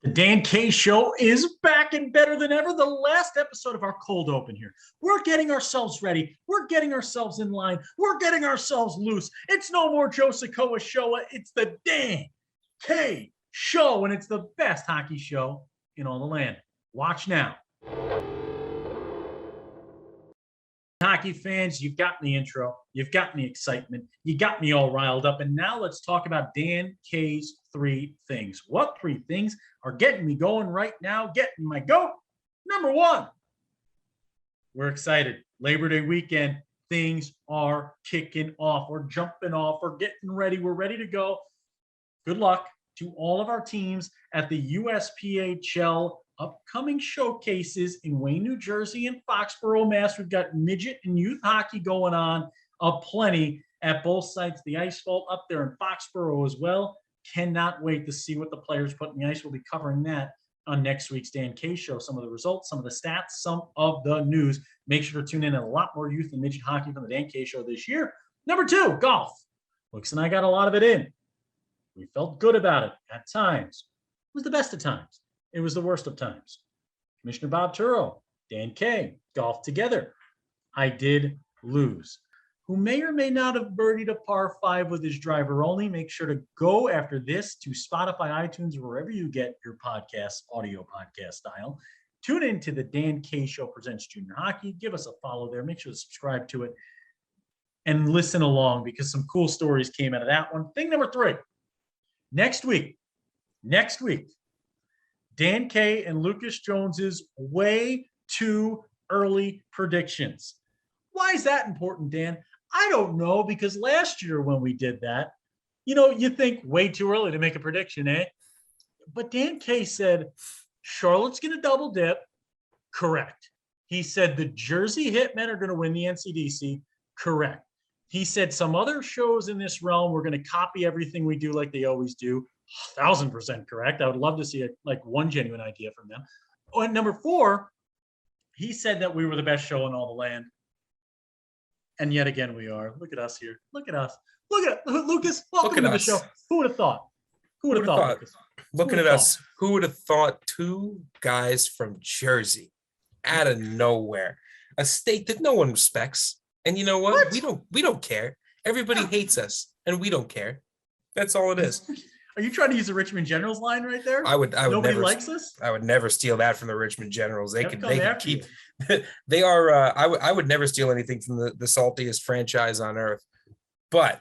The Dan K Show is back and better than ever. The last episode of our cold open here. We're getting ourselves ready. We're getting ourselves in line. We're getting ourselves loose. It's no more Joe Sikoa Show. It's the Dan K Show, and it's the best hockey show in all the land. Watch now. Hockey fans, you've gotten the intro, you've gotten the excitement, you got me all riled up, and now let's talk about Dan K's three things. What three things are getting me going right now, getting my goat? Number one, we're excited. Labor Day weekend, things are kicking off. We're jumping off. We're getting ready. We're ready to go. Good luck to all of our teams at the USPHL upcoming showcases in Wayne, New Jersey and Foxborough, Mass. We've got midget and youth hockey going on plenty at both sites. The Ice Vault up there in Foxborough as well. Cannot wait to see what the players put in the ice. We'll be covering that on next week's Dan K Show. Some of the results, some of the stats, some of the news. Make sure to tune in a lot more youth and midget hockey from the Dan K Show this year. Number two, golf. Looks and I got a lot of it in. We felt good about it at times. It was the best of times. It was the worst of times. Commissioner Bob Turo, Dan K, golf together. I did lose. Who may or may not have birdied a par 5 with his driver only. Make sure to go after this to Spotify, iTunes, or wherever you get your podcasts, audio podcast style. Tune in to the Dan K Show Presents Junior Hockey. Give us a follow there. Make sure to subscribe to it and listen along because some cool stories came out of that one. Thing number 3, next week, Dan K and Lucas Jones's way too early predictions. Why is that important, Dan? I don't know, because last year when we did that, you think way too early to make a prediction, eh? But Dan K said Charlotte's going to double dip. Correct. He said the Jersey Hitmen are going to win the NCDC. Correct. He said some other shows in this realm were going to copy everything we do like they always do. 1,000% correct. I would love to see one genuine idea from them. Oh, and number 4, he said that we were the best show in all the land. And yet again, we are. Look at us here. Look at us. Look at Lucas. Welcome to the show. Who would have thought? Who would have thought? Lucas? Looking at us, who would have thought 2 guys from Jersey out of nowhere, a state that no one respects. And you know what? We don't care. Everybody hates us, and we don't care. That's all it is. Are you trying to use the Richmond Generals line right there? I would Nobody never, likes us? I would never steal that from the Richmond Generals. They could keep. You. They are. I would never steal anything from the saltiest franchise on earth. But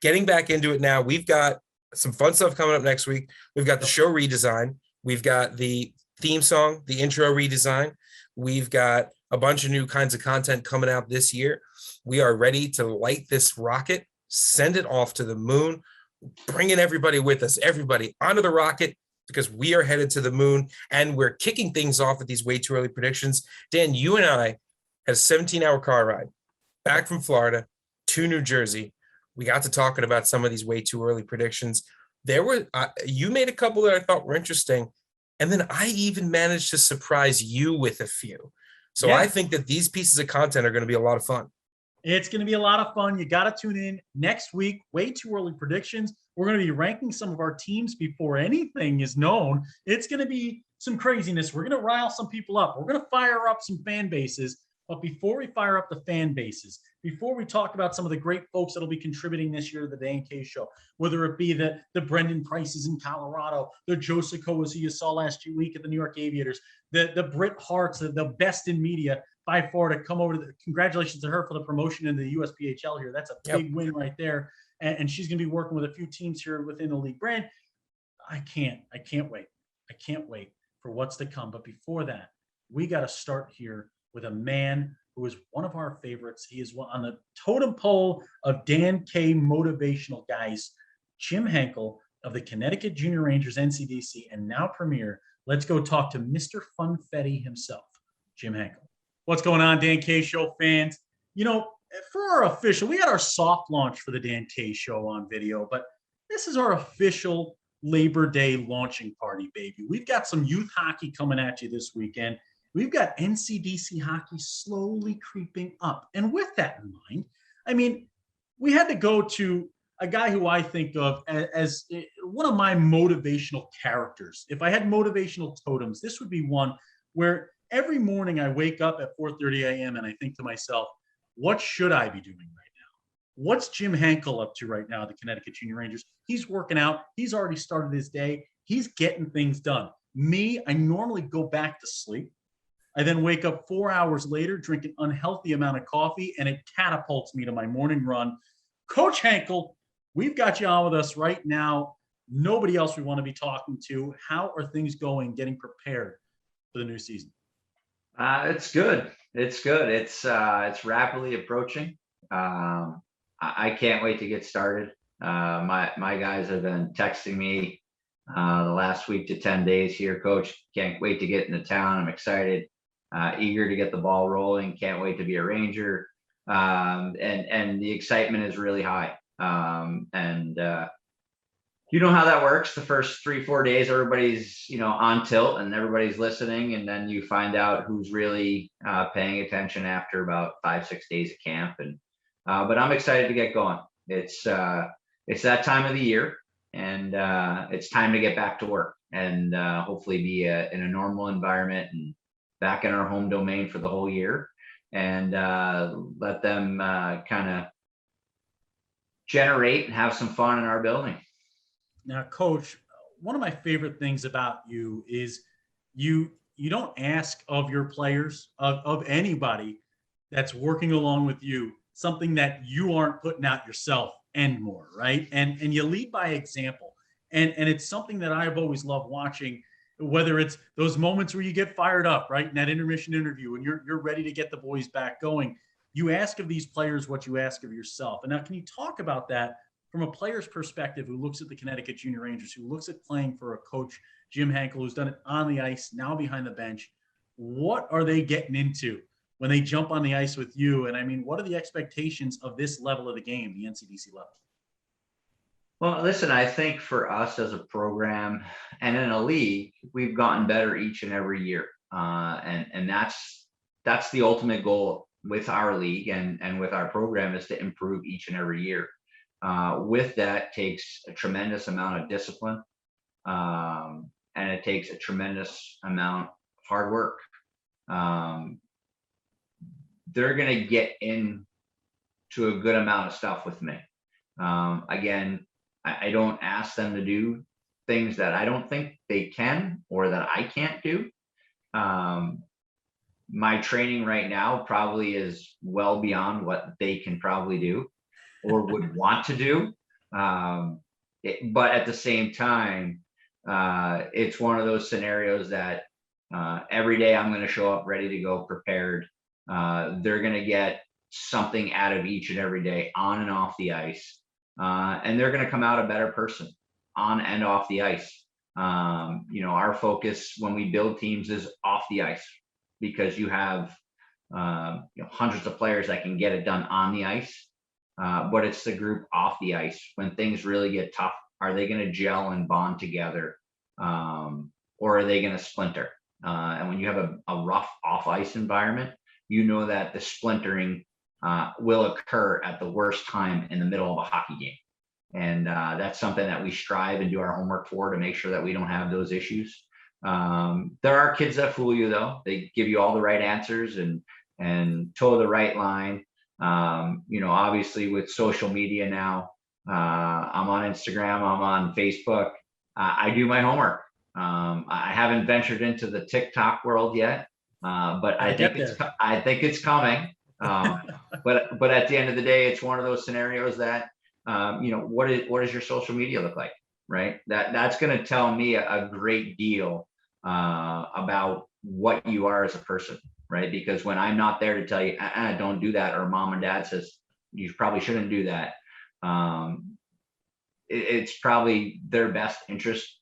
getting back into it now, we've got some fun stuff coming up next week. We've got the show redesign. We've got the theme song, the intro redesign. We've got a bunch of new kinds of content coming out this year. We are ready to light this rocket, send it off to the moon, bringing everybody with us, everybody onto the rocket, because we are headed to the moon, and we're kicking things off with these way too early predictions. Dan, you and I had a 17-hour car ride back from Florida to New Jersey. We got to talking about some of these way too early predictions. There were you made a couple that I thought were interesting, and then I even managed to surprise you with a few. So yeah. I think that these pieces of content are going to be a lot of fun. It's going to be a lot of fun. You got to tune in next week. Way too early predictions. We're going to be ranking some of our teams before anything is known. It's going to be some craziness. We're going to rile some people up. We're going to fire up some fan bases. But before we fire up the fan bases, before we talk about some of the great folks that will be contributing this year to the Dan K Show, whether it be the Brendan Prices in Colorado, the Joe Sikoas who you saw last week at the New York Aviators, the Britt Harts, the best in media by far, to come over to congratulations to her for the promotion into the USPHL here. That's a big win right there. And she's going to be working with a few teams here within the league brand. I can't wait. I can't wait for what's to come. But before that, we got to start here with a man who is one of our favorites. He is on the totem pole of Dan K motivational guys, Jim Henkel of the Connecticut Junior Rangers NCDC and now Premier. Let's go talk to Mr. Funfetti himself, Jim Henkel. What's going on, Dan K Show fans? For our official, we had our soft launch for the Dan K Show on video, but this is our official Labor Day launching party, baby. We've got some youth hockey coming at you this weekend. We've got NCDC hockey slowly creeping up. And with that in mind, we had to go to a guy who I think of as one of my motivational characters. If I had motivational totems, this would be one where every morning I wake up at 4:30 a.m. and I think to myself, what should I be doing right now? What's Jim Henkel up to right now at the Connecticut Junior Rangers? He's working out. He's already started his day. He's getting things done. Me, I normally go back to sleep. I then wake up 4 hours later, drink an unhealthy amount of coffee, and it catapults me to my morning run. Coach Henkel, we've got you on with us right now. Nobody else we want to be talking to. How are things going, getting prepared for the new season? It's good. It's good. It's rapidly approaching. I can't wait to get started. My guys have been texting me the last week to 10 days here. Coach, can't wait to get into town. I'm excited, eager to get the ball rolling. Can't wait to be a Ranger. And the excitement is really high. You know how that works. The first 3-4 days, everybody's, on tilt and everybody's listening. And then you find out who's really paying attention after about 5-6 days of camp. But I'm excited to get going. It's that time of the year, and it's time to get back to work and hopefully be in a normal environment and back in our home domain for the whole year, and let them kind of generate and have some fun in our building. Now, Coach, one of my favorite things about you is you don't ask of your players, of anybody that's working along with you, something that you aren't putting out yourself and more, right? And you lead by example. And it's something that I've always loved watching, whether it's those moments where you get fired up, right? In that intermission interview and you're ready to get the boys back going. You ask of these players what you ask of yourself. And now, can you talk about that from a player's perspective who looks at the Connecticut Junior Rangers, who looks at playing for a coach, Jim Henkel, who's done it on the ice, now behind the bench? What are they getting into when they jump on the ice with you? And I mean, what are the expectations of this level of the game, the NCDC level? Well, listen, I think for us as a program and in a league, we've gotten better each and every year. And that's the ultimate goal with our league and with our program, is to improve each and every year. With that takes a tremendous amount of discipline, and it takes a tremendous amount of hard work. They're going to get into a good amount of stuff with me. Again, I don't ask them to do things that I don't think they can or that I can't do. My training right now probably is well beyond what they can probably do or would want to do. But at the same time, it's one of those scenarios that every day I'm going to show up ready to go, prepared. They're going to get something out of each and every day, on and off the ice. And they're going to come out a better person on and off the ice. Our focus when we build teams is off the ice, because you have hundreds of players that can get it done on the ice. But it's the group off the ice. When things really get tough, are they going to gel and bond together? Or are they going to splinter? And when you have a rough off ice environment, you know that the splintering will occur at the worst time in the middle of a hockey game. And that's something that we strive and do our homework for, to make sure that we don't have those issues. There are kids that fool you, though. They give you all the right answers and toe the right line. Obviously with social media now, I'm on Instagram, I'm on Facebook. I do my homework. I haven't ventured into the TikTok world yet, but I think it's coming. But at the end of the day, it's one of those scenarios that, what does your social media look like, right? That's going to tell me a great deal about what you are as a person, right? Because when I'm not there to tell you, don't do that, or mom and dad says you probably shouldn't do that, it's probably their best interest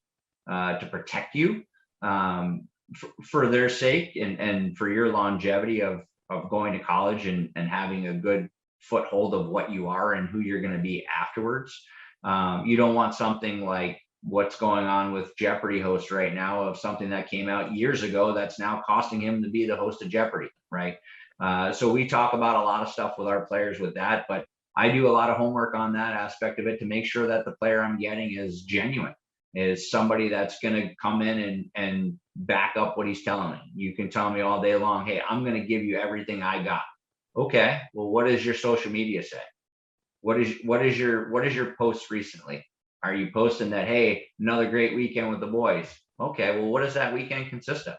to protect you, for their sake and for your longevity of going to college and having a good foothold of what you are and who you're going to be afterwards. You don't want something like what's going on with Jeopardy host right now, of something that came out years ago that's now costing him to be the host of Jeopardy, right? So we talk about a lot of stuff with our players with that, but I do a lot of homework on that aspect of it to make sure that the player I'm getting is genuine, is somebody that's going to come in and back up what he's telling me. You can tell me all day long, hey, I'm going to give you everything I got. Okay, well, what does your social media say? What is your post recently? Are you posting that, hey, another great weekend with the boys? Okay, well, what does that weekend consist of?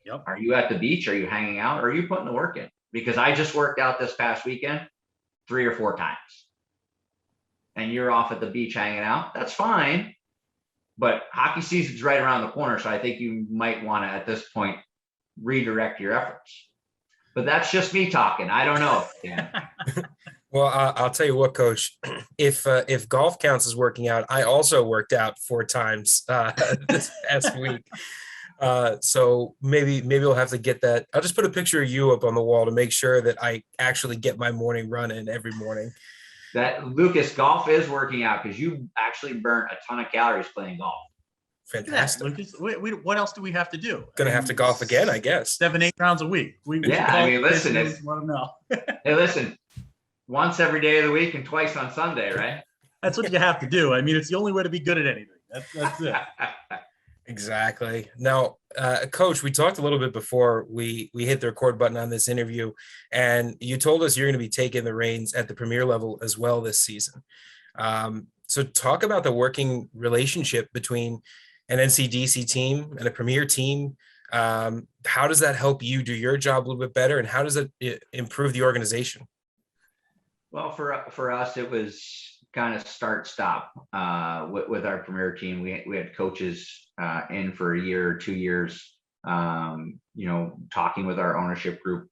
Yep. Are you at the beach? Are you hanging out? Or are you putting the work in? Because I just worked out this past weekend 3 or 4 times. And you're off at the beach hanging out. That's fine. But hockey season's right around the corner. So I think you might want to, at this point, redirect your efforts. But that's just me talking. I don't know. Yeah. Well, I'll tell you what, Coach. If golf counts as working out, I also worked out 4 times this past week. So maybe we'll have to get that. I'll just put a picture of you up on the wall to make sure that I actually get my morning run in every morning. That Lucas, golf is working out because you actually burnt a ton of calories playing golf. Fantastic. Lucas, what else do we have to do? Gonna have to golf again, I guess. 7-8 rounds a week. Yeah, I mean, listen, let them know. Hey, listen, once every day of the week and twice on Sunday, right? That's what you have to do. I mean, it's the only way to be good at anything. That's it. Exactly. Now, Coach, we talked a little bit before we hit the record button on this interview, and you told us you're going to be taking the reins at the Premier level as well this season. So talk about the working relationship between an NCDC team and a Premier team. How does that help you do your job a little bit better, and how does it improve the organization? Well, for us, it was kind of start-stop with our Premier team. We had coaches in for a year or 2 years, talking with our ownership group.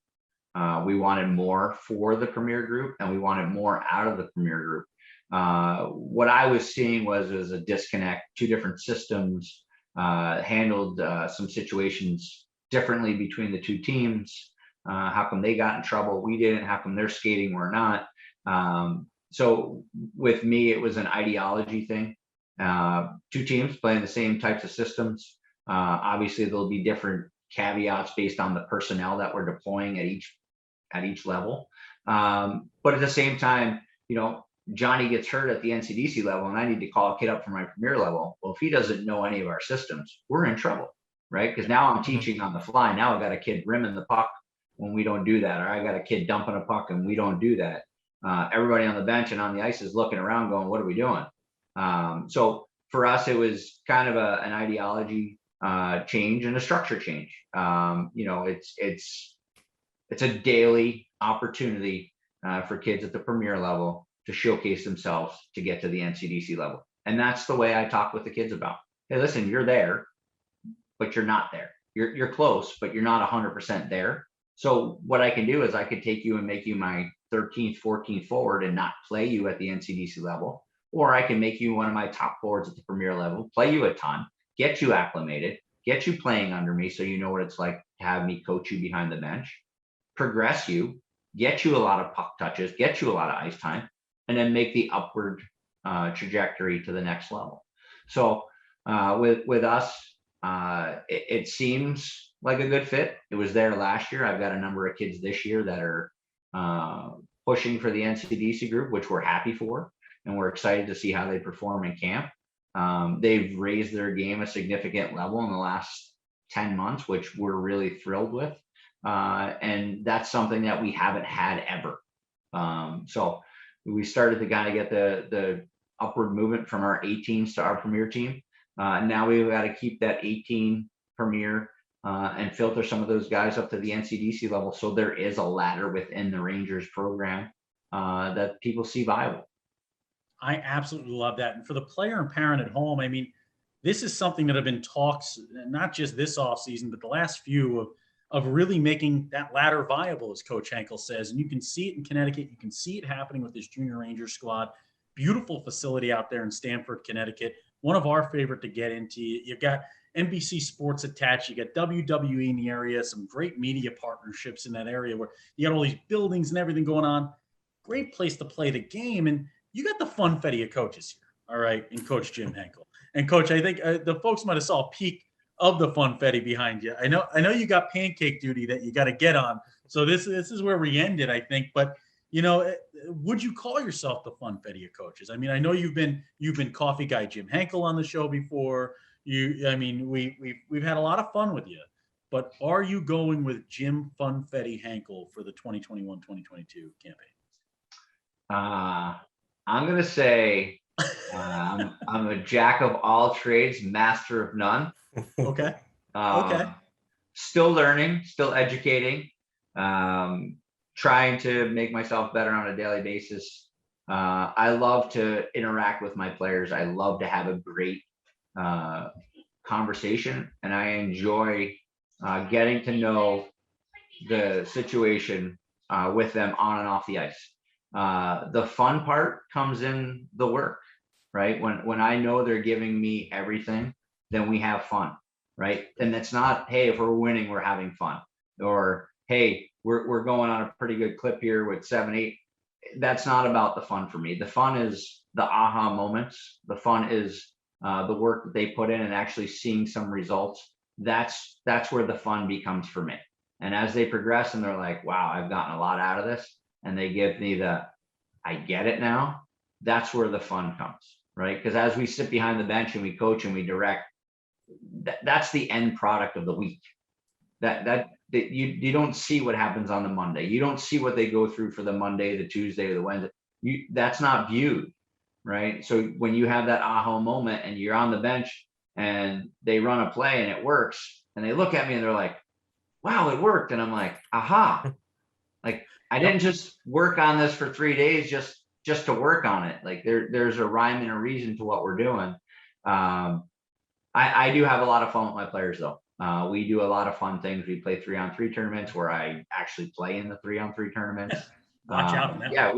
We wanted more for the Premier group, and we wanted more out of the Premier group. What I was seeing was a disconnect. 2 different systems handled some situations differently between the 2 teams. How come they got in trouble? We didn't. How come they're skating? We're not. So with me, it was an ideology thing. 2 teams playing the same types of systems. Obviously, there'll be different caveats based on the personnel that we're deploying at each level. But at the same time, Johnny gets hurt at the NCDC level, and I need to call a kid up from my Premier level. Well, if he doesn't know any of our systems, we're in trouble, right? Because now I'm teaching on the fly. Now I've got a kid rimming the puck when we don't do that, or I got a kid dumping a puck and we don't do that. Everybody on the bench and on the ice is looking around going, what are we doing? So for us, it was kind of an ideology change and a structure change. It's a daily opportunity for kids at the Premier level to showcase themselves to get to the NCDC level. And that's the way I talk with the kids about, hey, listen, you're there, but you're not there. You're close, but you're not 100% there. So what I can do is I could take you and make you my 13th, 14th forward and not play you at the NCDC level. Or I can make you one of my top forwards at the Premier level, play you a ton, get you acclimated, get you playing under me so you know what it's like to have me coach you behind the bench, progress you, get you a lot of puck touches, get you a lot of ice time, and then make the upward trajectory to the next level. So with us, it seems like a good fit. It was there last year. I've got a number of kids this year that are pushing for the NCDC group, which we're happy for, and we're excited to see how they perform in camp. They've raised their game a significant level in the last 10 months, which we're really thrilled with. And that's something that we haven't had ever. So we started to kind of get the upward movement from our 18s to our Premier team. Now we've got to keep that 18 Premier and filter some of those guys up to the NCDC level. So there is a ladder within the Rangers program that people see viable. I absolutely love that. And for the player and parent at home, I mean, this is something that have been talks, not just this offseason, but the last few of really making that ladder viable, as Coach Henkel says. And you can see it in Connecticut. You can see it happening with this junior Ranger squad. Beautiful facility out there in Stamford, Connecticut. One of our favorite to get into. You've got NBC Sports attached. You got WWE in the area, some great media partnerships in that area where you got all these buildings and everything going on. Great place to play the game. And you got the funfetti of coaches here, all right, and Coach Jim Henkel. And Coach, I think the folks might have saw a peek of the funfetti behind you. I know you got pancake duty that you got to get on. So this is where we ended, I think. But would you call yourself the funfetti of coaches? I mean, I know you've been coffee guy Jim Henkel on the show before. We've had a lot of fun with you, but are you going with Jim Funfetti Henkel for the 2021-2022 campaign? I'm gonna say I'm a jack of all trades, master of none. Okay. Okay. Still learning, still educating, trying to make myself better on a daily basis. I love to interact with my players. I love to have a great conversation, and I enjoy getting to know the situation with them on and off the ice. The fun part comes in the work, right? When I know they're giving me everything, then we have fun, right? And it's not, hey, if we're winning, we're having fun, or hey, we're going on a pretty good clip here with 7-8. That's not about the fun for me. The fun is the aha moments. The fun is the work that they put in and actually seeing some results. That's where the fun becomes for me. And as they progress and they're like, wow, I've gotten a lot out of this, and they give me I get it now, that's where the fun comes, right? Because as we sit behind the bench and we coach and we direct, that's the end product of the week. That you don't see what happens on the Monday. You don't see what they go through for the Monday, the Tuesday, or the Wednesday. That's not viewed, right? So when you have that aha moment and you're on the bench and they run a play and it works, and they look at me and they're like, wow, it worked. And I'm like, aha. Like, I didn't just work on this for 3 days just to work on it. Like there's a rhyme and a reason to what we're doing. I do have a lot of fun with my players though. We do a lot of fun things. We play 3-on-3 tournaments where I actually play in the 3-on-3 tournaments. Watch out on that. Yeah,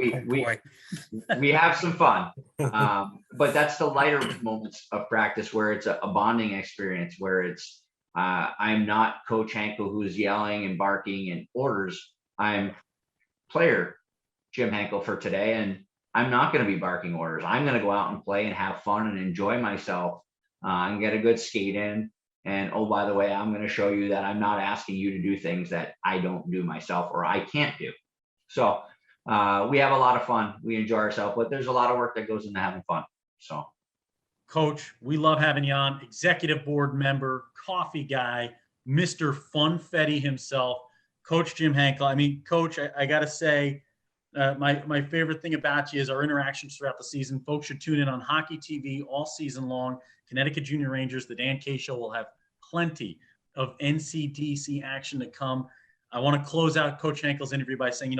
we have some fun. But that's the lighter moments of practice where it's a bonding experience, where it's I'm not Coach Henkel who's yelling and barking and orders. I'm player Jim Henkel for today, and I'm not going to be barking orders. I'm going to go out and play and have fun and enjoy myself and get a good skate in. And oh, by the way, I'm going to show you that I'm not asking you to do things that I don't do myself or I can't do. So we have a lot of fun. We enjoy ourselves, but there's a lot of work that goes into having fun. So, Coach, we love having you on. Executive board member, coffee guy, Mr. Funfetti himself, Coach Jim Henkel. I mean, Coach, I got to say, my favorite thing about you is our interactions throughout the season. Folks should tune in on Hockey TV all season long. Connecticut Junior Rangers, the Dan K Show, will have plenty of NCDC action to come. I want to close out Coach Henkel's interview by saying,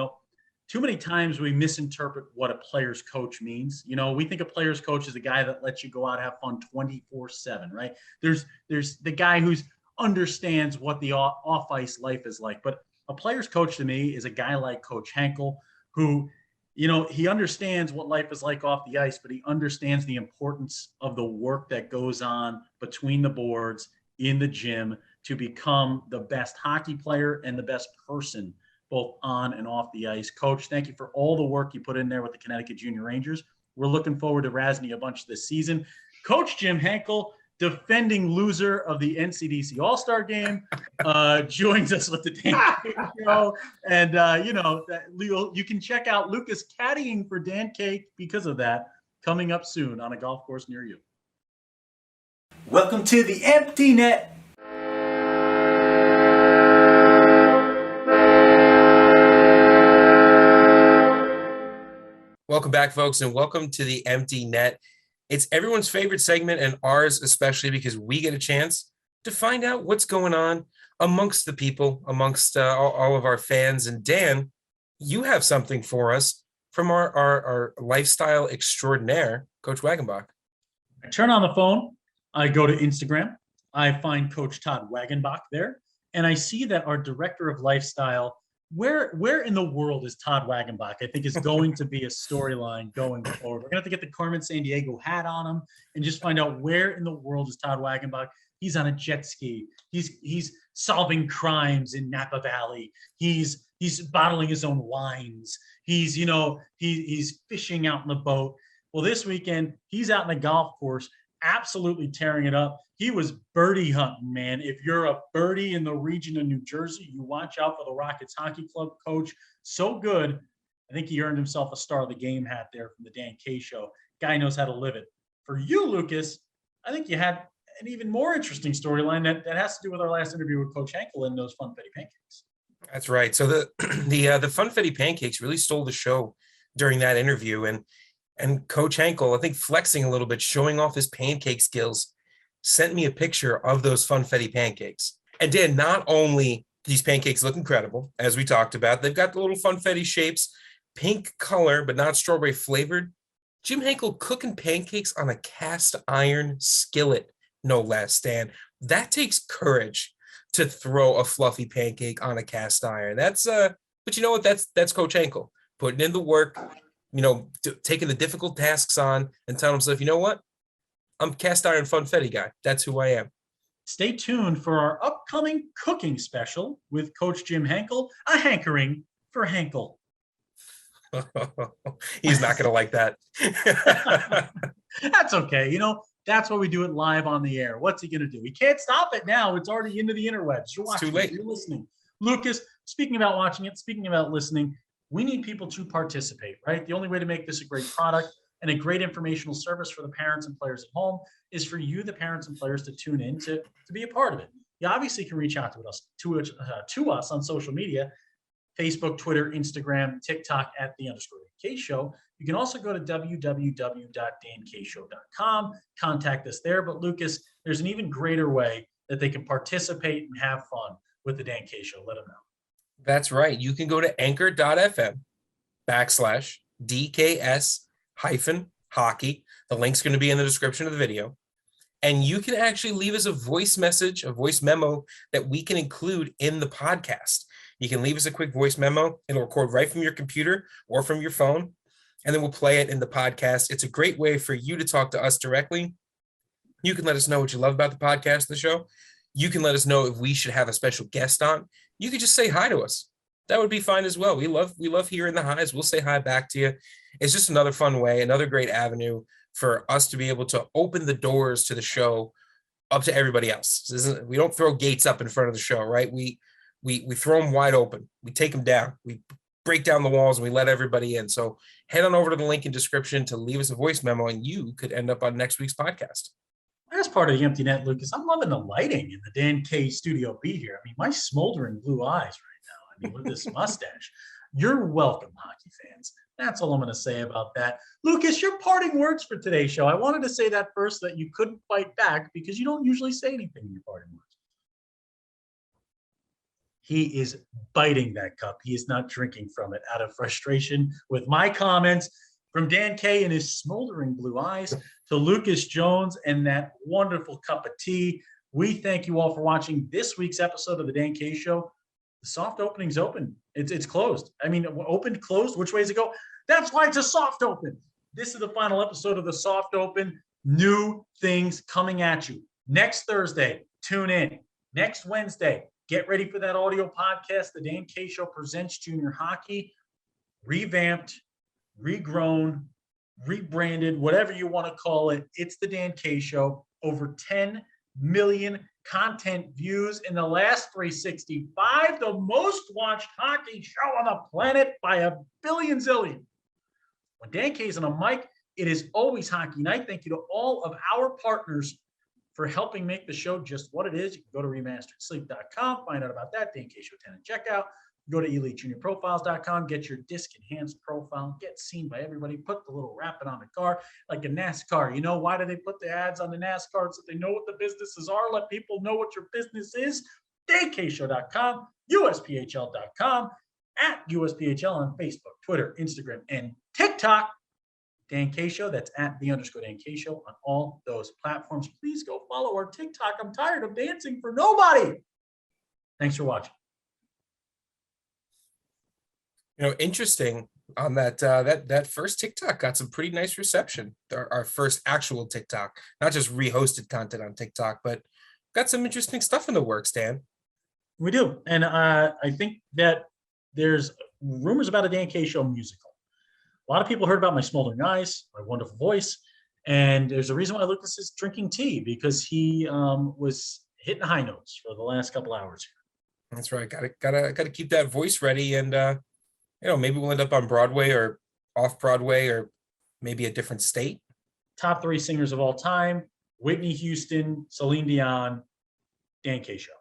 too many times we misinterpret what a player's coach means. We think a player's coach is a guy that lets you go out and have fun 24/7, right? There's the guy who's understands what the off-ice life is like. But a player's coach to me is a guy like Coach Henkel, who, he understands what life is like off the ice, but he understands the importance of the work that goes on between the boards in the gym to become the best hockey player and the best person, both on and off the ice. Coach, thank you for all the work you put in there with the Connecticut Junior Rangers. We're looking forward to razzing you a bunch this season. Coach Jim Henkel, defending loser of the NCDC All-Star Game, joins us with the Dan K Show. And, you can check out Lucas caddying for Dan K because of that, coming up soon on a golf course near you. Welcome to the Empty Net. Welcome back, folks, and welcome to the Empty Net. It's everyone's favorite segment, and ours especially, because we get a chance to find out what's going on amongst the people, amongst all of our fans. And Dan, you have something for us from our lifestyle extraordinaire, Coach Wagenbach. I turn on the phone, I go to Instagram, I find Coach Todd Wagenbach there, and I see that our director of lifestyle, where in the world is Todd Wagenbach? I think is going to be a storyline going forward. We're going to have to get the Carmen Sandiego hat on him and just find out where in the world is Todd Wagenbach. He's on a jet ski. He's solving crimes in Napa Valley. He's bottling his own wines. He's fishing out in the boat. Well, this weekend he's out in the golf course, absolutely tearing it up. He was birdie hunting, man. If you're a birdie in the region of New Jersey, you watch out for the Rockets Hockey Club, Coach. So good. I think he earned himself a star of the game hat there from the Dan K Show. Guy knows how to live it. For you, Lucas, I think you had an even more interesting storyline that has to do with our last interview with Coach Henkel and those funfetti pancakes. That's right. So the the funfetti pancakes really stole the show during that interview, and Coach Henkel, I think flexing a little bit, showing off his pancake skills, sent me a picture of those funfetti pancakes. And Dan, not only these pancakes look incredible, as we talked about, they've got the little funfetti shapes, pink color, but not strawberry flavored. Jim Henkel cooking pancakes on a cast iron skillet, no less, Dan. That takes courage to throw a fluffy pancake on a cast iron. But you know what? That's Coach Henkel putting in the work, taking the difficult tasks on and telling himself, you know what? I'm cast iron funfetti guy. That's who I am. Stay tuned for our upcoming cooking special with Coach Jim Henkel, a hankering for Henkel. He's not going to like that. That's okay. That's why we do it live on the air. What's he going to do? He can't stop it now. It's already into the interwebs. You're watching. It's too late. You're listening. Lucas, speaking about watching it, speaking about listening, we need people to participate, right? The only way to make this a great product and a great informational service for the parents and players at home is for you, the parents and players, to tune in to be a part of it. You obviously can reach out to us on social media, Facebook, Twitter, Instagram, TikTok at @the_Dan Show. You can also go to www.dankshow.com, contact us there. But Lucas, there's an even greater way that they can participate and have fun with the Dan K Show. Let them know. That's right. You can go to anchor.fm/DKS-hockey. The link's going to be in the description of the video. And you can actually leave us a voice message, a voice memo that we can include in the podcast. You can leave us a quick voice memo. It'll record right from your computer or from your phone, and then we'll play it in the podcast. It's a great way for you to talk to us directly. You can let us know what you love about the podcast, the show. You can let us know if we should have a special guest on. You could just say hi to us. That would be fine as well. We love hearing the highs. We'll say hi back to you. It's just another fun way, another great avenue for us to be able to open the doors to the show up to everybody else. We don't throw gates up in front of the show, right? We throw them wide open. We take them down. We break down the walls and we let everybody in. So head on over to the link in description to leave us a voice memo, and you could end up on next week's podcast. As part of the Empty Net, Lucas, I'm loving the lighting in the Dan K Studio B here. I mean, my smoldering blue eyes right now. I mean, with this mustache. You're welcome, hockey fans. That's all I'm going to say about that. Lucas, your parting words for today's show. I wanted to say that first so that you couldn't fight back because you don't usually say anything in your parting words. He is biting that cup. He is not drinking from it out of frustration with my comments. From Dan K and his smoldering blue eyes to Lucas Jones and that wonderful cup of tea, we thank you all for watching this week's episode of the Dan K Show. The soft opening's open. It's closed. I mean, open, closed, which way does it go? That's why it's a soft open. This is the final episode of the soft open. New things coming at you. Next Thursday, tune in. Next Wednesday, get ready for that audio podcast. The Dan K Show presents junior hockey, revamped, regrown, rebranded, whatever you want to call it. It's the Dan K Show. Over 10 million content views in the last 365, the most watched hockey show on the planet by a billion zillion. When Dan K's on a mic, it is always hockey night. Thank you to all of our partners for helping make the show just what it is. You can go to remasteredsleep.com, find out about that, Dan K Show 10 and checkout. Go to EliteJuniorProfiles.com, get your disc enhanced profile, get seen by everybody, put the little wrapping on the car like a NASCAR. You know, why do they put the ads on the NASCAR? So they know what the businesses are, let people know what your business is. DanKShow.com, USPHL.com, at USPHL on Facebook, Twitter, Instagram, and TikTok. Dan K Show, that's at @the_Dan K Show on all those platforms. Please go follow our TikTok. I'm tired of dancing for nobody. Thanks for watching. Interesting on that first TikTok got some pretty nice reception. Our first actual TikTok, not just rehosted content on TikTok, but got some interesting stuff in the works, Dan. We do. And I think that there's rumors about a Dan K Show musical. A lot of people heard about my smoldering eyes, my wonderful voice, and there's a reason why Lucas is drinking tea, because he was hitting high notes for the last couple hours here. That's right. Gotta keep that voice ready, and maybe we'll end up on Broadway or off Broadway or maybe a different state. Top 3 singers of all time: Whitney Houston, Celine Dion, Dan Kaye Show.